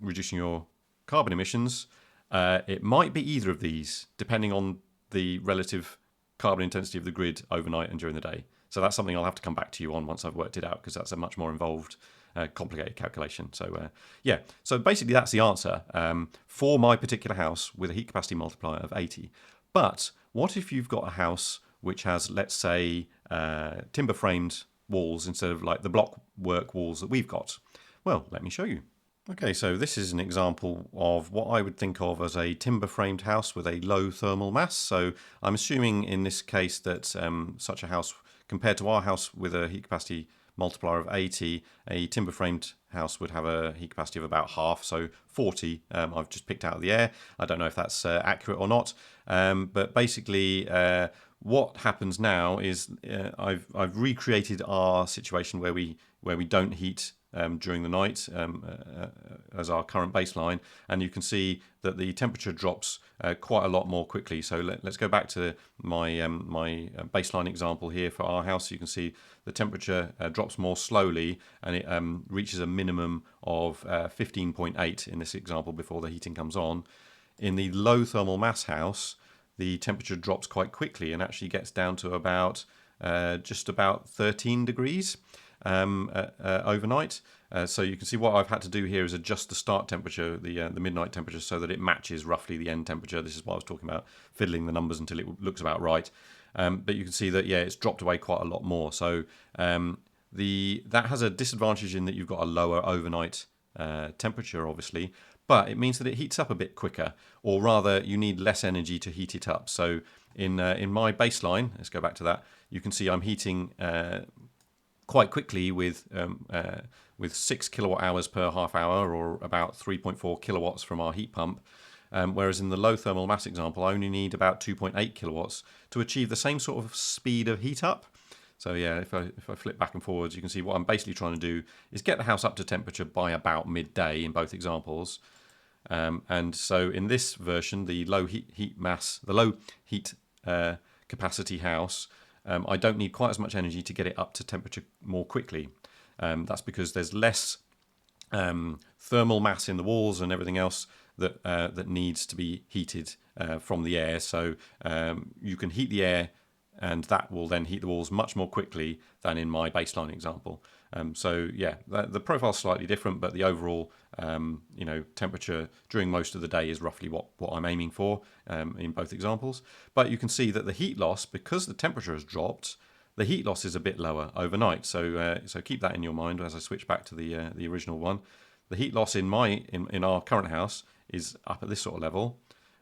reducing your carbon emissions, it might be either of these, depending on the relative carbon intensity of the grid overnight and during the day. So that's something I'll have to come back to you on once I've worked it out, because that's a much more involved, complicated calculation. So so basically that's the answer for my particular house with a heat capacity multiplier of 80. But what if you've got a house which has, let's say, timber framed walls instead of like the block work walls that we've got? Well, let me show you. Okay, so this is an example of what I would think of as a timber framed house with a low thermal mass. So I'm assuming in this case that such a house, compared to our house with a heat capacity multiplier of 80, a timber framed house would have a heat capacity of about half, so 40. I've just picked out of the air. I don't know if that's accurate or not, but basically what happens now is I've recreated our situation where we don't heat during the night as our current baseline, and you can see that the temperature drops quite a lot more quickly. So let's go back to my my baseline example here for our house. You can see the temperature drops more slowly, and it reaches a minimum of 15.8 in this example before the heating comes on. In the low thermal mass house, the temperature drops quite quickly and actually gets down to about just about 13 degrees overnight. So you can see what I've had to do here is adjust the start temperature, the midnight temperature, so that it matches roughly the end temperature. This is what I was talking about, fiddling the numbers until it looks about right. But you can see that, it's dropped away quite a lot more. So that has a disadvantage in that you've got a lower overnight temperature, obviously, but it means that it heats up a bit quicker, or rather you need less energy to heat it up. So in my baseline, let's go back to that, you can see I'm heating quite quickly with 6 kilowatt hours per half hour, or about 3.4 kilowatts from our heat pump. Whereas in the low thermal mass example, I only need about 2.8 kilowatts to achieve the same sort of speed of heat up. So yeah, if I flip back and forwards, you can see what I'm basically trying to do is get the house up to temperature by about midday in both examples. And so in this version, the low heat capacity house, I don't need quite as much energy to get it up to temperature more quickly. That's because there's less thermal mass in the walls and everything else that needs to be heated from the air. So you can heat the air, and that will then heat the walls much more quickly than in my baseline example. So yeah, the profile's slightly different, but the overall temperature during most of the day is roughly what I'm aiming for in both examples. But you can see that the heat loss, because the temperature has dropped, the heat loss is a bit lower overnight. So keep that in your mind as I switch back to the original one. The heat loss in our current house is up at this sort of level,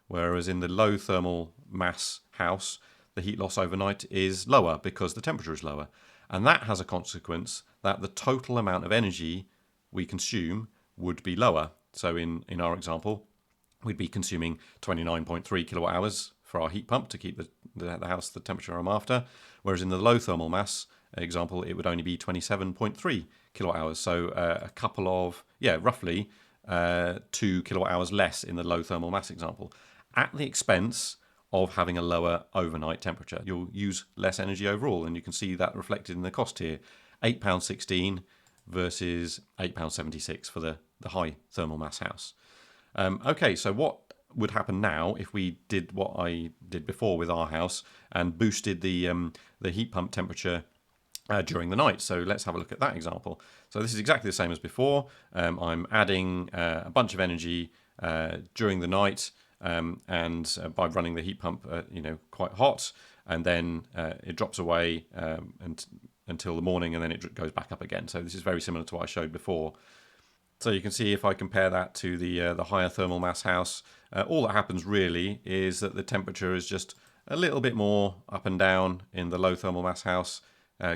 whereas in the low thermal mass house, the heat loss overnight is lower because the temperature is lower. And that has a consequence that the total amount of energy we consume would be lower. So in our example, we'd be consuming 29.3 kilowatt hours for our heat pump to keep the house the temperature I'm after, whereas in the low thermal mass example, it would only be 27.3 kilowatt hours. So a couple of, roughly 2 kilowatt hours less in the low thermal mass example, at the expense of having a lower overnight temperature. You'll use less energy overall, and you can see that reflected in the cost here. £8.16 versus £8.76 for the high thermal mass house. Okay, so what would happen now if we did what I did before with our house and boosted the heat pump temperature during the night? So let's have a look at that example. So this is exactly the same as before. I'm adding a bunch of energy during the night, and by running the heat pump quite hot, and then it drops away until the morning, and then it goes back up again. So this is very similar to what I showed before. So you can see if I compare that to the higher thermal mass house, all that happens really is that the temperature is just a little bit more up and down in the low thermal mass house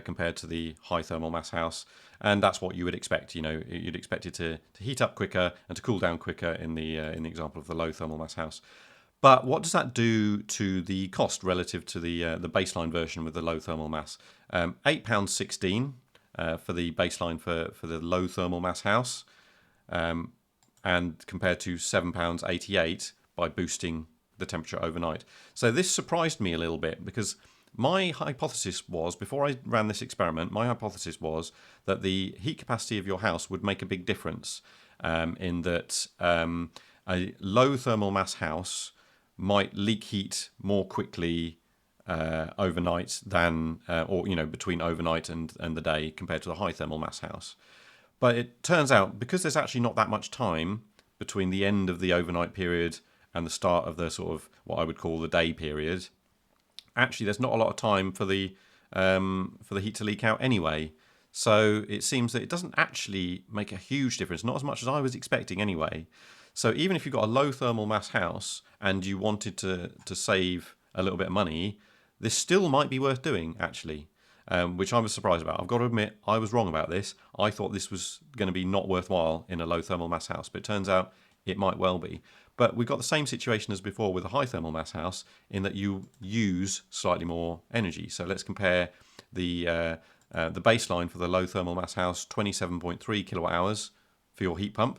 compared to the high thermal mass house, and that's what you would expect. You'd expect it to heat up quicker and to cool down quicker in the example of the low thermal mass house. But what does that do to the cost relative to the baseline version with the low thermal mass? £8.16 for the baseline for the low thermal mass house, and compared to £7.88 by boosting the temperature overnight. So this surprised me a little bit, because my hypothesis was, before I ran this experiment, my hypothesis was that the heat capacity of your house would make a big difference, in that a low thermal mass house might leak heat more quickly overnight than, between overnight and the day compared to the high thermal mass house. But it turns out, because there's actually not that much time between the end of the overnight period and the start of the sort of what I would call the day period, actually there's not a lot of time for the heat to leak out anyway. So it seems that it doesn't actually make a huge difference, not as much as I was expecting anyway. So even if you've got a low thermal mass house and you wanted to save a little bit of money, this still might be worth doing, actually. Which I was surprised about. I've got to admit, I was wrong about this. I thought this was going to be not worthwhile in a low thermal mass house, but it turns out it might well be. But we've got the same situation as before with a high thermal mass house, in that you use slightly more energy. So let's compare the baseline for the low thermal mass house, 27.3 kilowatt hours for your heat pump,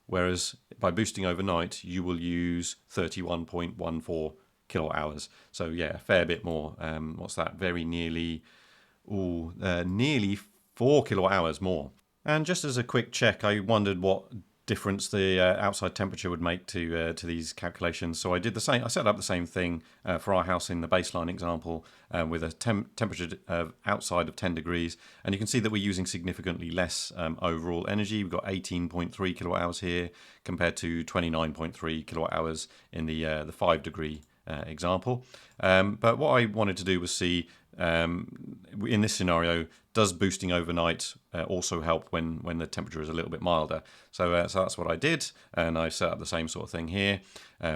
whereas by boosting overnight, you will use 31.14 kilowatt hours. So yeah, a fair bit more. What's that? Very nearly 4 kilowatt hours more. And just as a quick check, I wondered what difference the outside temperature would make to these calculations. So I did the same. I set up the same thing for our house in the baseline example, with a temperature outside of 10 degrees, and you can see that we're using significantly less overall energy. We've got 18.3 kilowatt hours here compared to 29.3 kilowatt hours in the 5 degree example. But what I wanted to do was see, in this scenario, does boosting overnight also help when the temperature is a little bit milder? So that's what I did, and I set up the same sort of thing here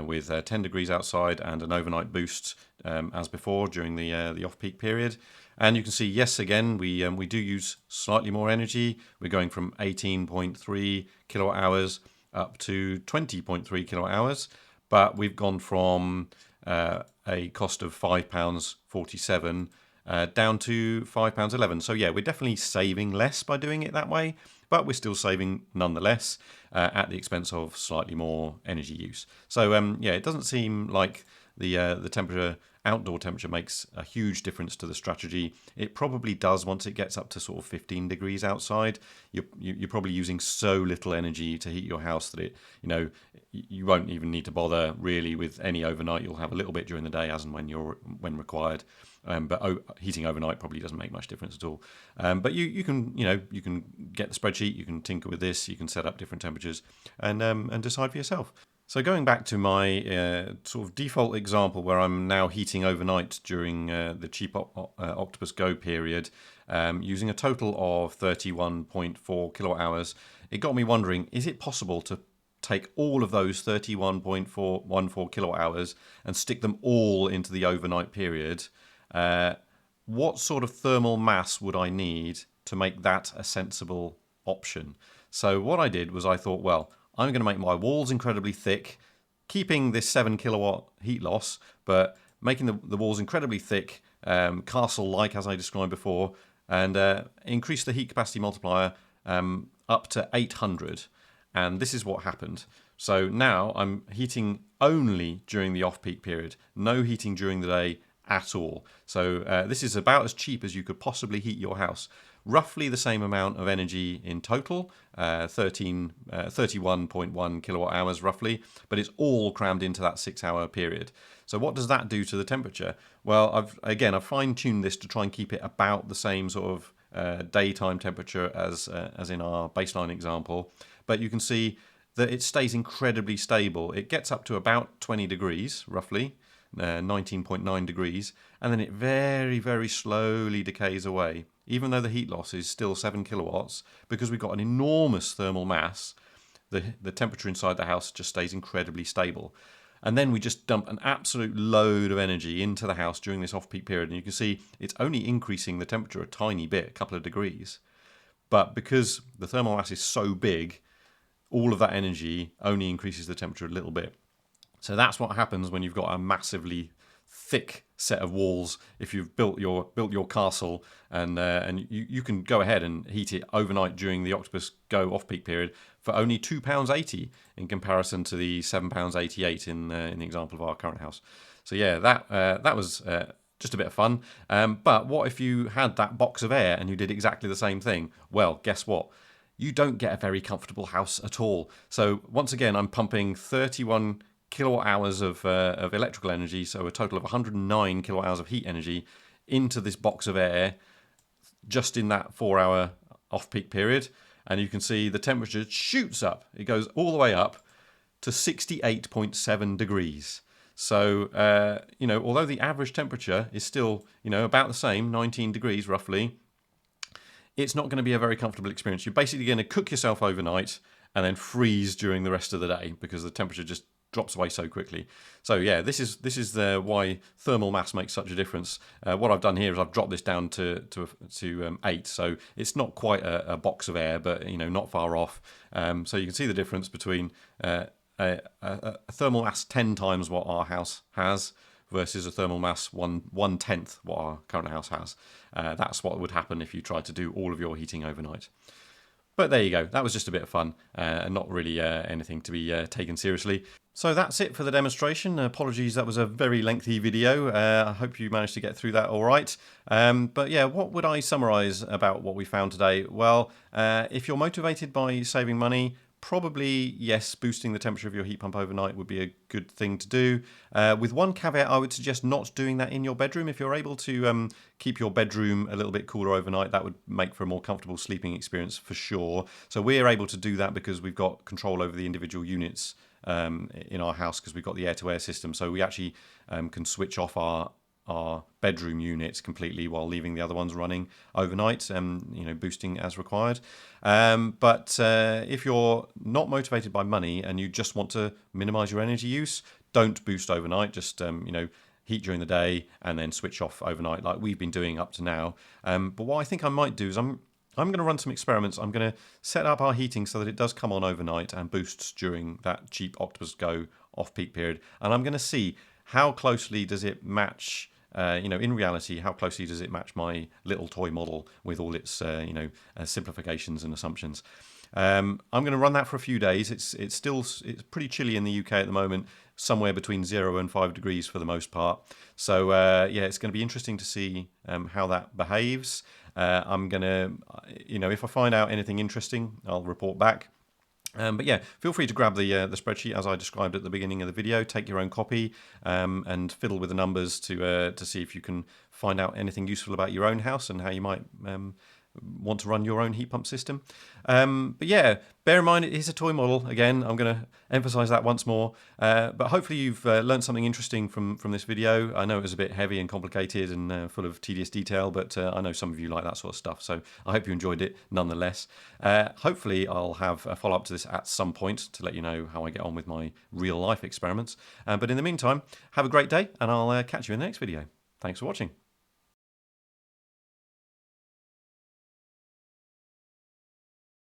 with 10 degrees outside and an overnight boost as before during the off-peak period. And you can see, yes, again, we do use slightly more energy. We're going from 18.3 kilowatt hours up to 20.3 kilowatt hours, but we've gone from a cost of £5.47 down to £5.11. So yeah, we're definitely saving less by doing it that way, but we're still saving nonetheless at the expense of slightly more energy use. So yeah, it doesn't seem like the temperature, outdoor temperature, makes a huge difference to the strategy. It probably does once it gets up to sort of 15 degrees outside. You're probably using so little energy to heat your house that you won't even need to bother really with any overnight. You'll have a little bit during the day as and when required. But heating overnight probably doesn't make much difference at all. But you can get the spreadsheet, you can tinker with this, you can set up different temperatures and decide for yourself. So going back to my sort of default example where I'm now heating overnight during the cheap Octopus Go period, using a total of 31.4 kilowatt hours, it got me wondering, is it possible to take all of those 31.414 kilowatt hours and stick them all into the overnight period? What sort of thermal mass would I need to make that a sensible option? So what I did was I thought, well, I'm going to make my walls incredibly thick, keeping this 7 kilowatt heat loss, but making the walls incredibly thick, castle-like as I described before, and increase the heat capacity multiplier up to 800. And this is what happened. So now I'm heating only during the off-peak period, no heating during the day at all. So this is about as cheap as you could possibly heat your house. Roughly the same amount of energy in total, 31.1 kilowatt hours roughly, but it's all crammed into that 6-hour period. So what does that do to the temperature? Well, I've fine-tuned this to try and keep it about the same sort of daytime temperature as in our baseline example, but you can see that it stays incredibly stable. It gets up to about 20 degrees roughly, 19.9 degrees, and then it very, very slowly decays away, even though the heat loss is still 7 kilowatts. Because we've got an enormous thermal mass, the temperature inside the house just stays incredibly stable. And then we just dump an absolute load of energy into the house during this off-peak period, and you can see it's only increasing the temperature a tiny bit, a couple of degrees. But because the thermal mass is so big, all of that energy only increases the temperature a little bit. So that's what happens when you've got a massively thick set of walls. If you've built your castle, and you can go ahead and heat it overnight during the Octopus Go off-peak period for only £2.80 in comparison to the £7.88 in the example of our current house. So yeah, that was just a bit of fun. But what if you had that box of air and you did exactly the same thing? Well, guess what? You don't get a very comfortable house at all. So once again, I'm pumping 31 kilowatt hours of electrical energy, so a total of 109 kilowatt hours of heat energy into this box of air just in that 4-hour off-peak period. And you can see the temperature shoots up. It goes all the way up to 68.7 degrees. So, although the average temperature is still, about the same, 19 degrees roughly, it's not going to be a very comfortable experience. You're basically going to cook yourself overnight and then freeze during the rest of the day because the temperature just drops away so quickly. So yeah, this is why thermal mass makes such a difference. What I've done here is I've dropped this down to 8, so it's not quite a box of air, but not far off. So you can see the difference between a thermal mass 10 times what our house has versus a thermal mass 1/10 what our current house has. That's what would happen if you tried to do all of your heating overnight. But there you go. That was just a bit of fun and not really anything to be taken seriously. So that's it for the demonstration. Apologies, that was a very lengthy video. I hope you managed to get through that all right. But yeah, what would I summarize about what we found today? Well, if you're motivated by saving money, probably, yes, boosting the temperature of your heat pump overnight would be a good thing to do. With one caveat, I would suggest not doing that in your bedroom. If you're able to keep your bedroom a little bit cooler overnight, that would make for a more comfortable sleeping experience for sure. So we're able to do that because we've got control over the individual units in our house because we've got the air-to-air system. So we actually can switch off our our bedroom units completely while leaving the other ones running overnight, boosting as required. But if you're not motivated by money and you just want to minimize your energy use, don't boost overnight. Just heat during the day and then switch off overnight like we've been doing up to now. But what I think I might do is I'm going to run some experiments. I'm going to set up our heating so that it does come on overnight and boosts during that cheap Octopus Go off-peak period. And I'm going to see how closely does it match, in reality, how closely does it match my little toy model with all its, simplifications and assumptions. I'm going to run that for a few days. It's pretty chilly in the UK at the moment, somewhere between 0 and 5 degrees for the most part. So it's going to be interesting to see how that behaves. I'm going to, if I find out anything interesting, I'll report back. But yeah, feel free to grab the spreadsheet as I described at the beginning of the video. Take your own copy and fiddle with the numbers to see if you can find out anything useful about your own house and how you might want to run your own heat pump system. But yeah, bear in mind it is a toy model. Again, I'm going to emphasize that once more. But hopefully you've learned something interesting from this video. I know it was a bit heavy and complicated and full of tedious detail, but I know some of you like that sort of stuff. So I hope you enjoyed it nonetheless. Hopefully I'll have a follow-up to this at some point to let you know how I get on with my real life experiments. But in the meantime, have a great day and I'll catch you in the next video. Thanks for watching.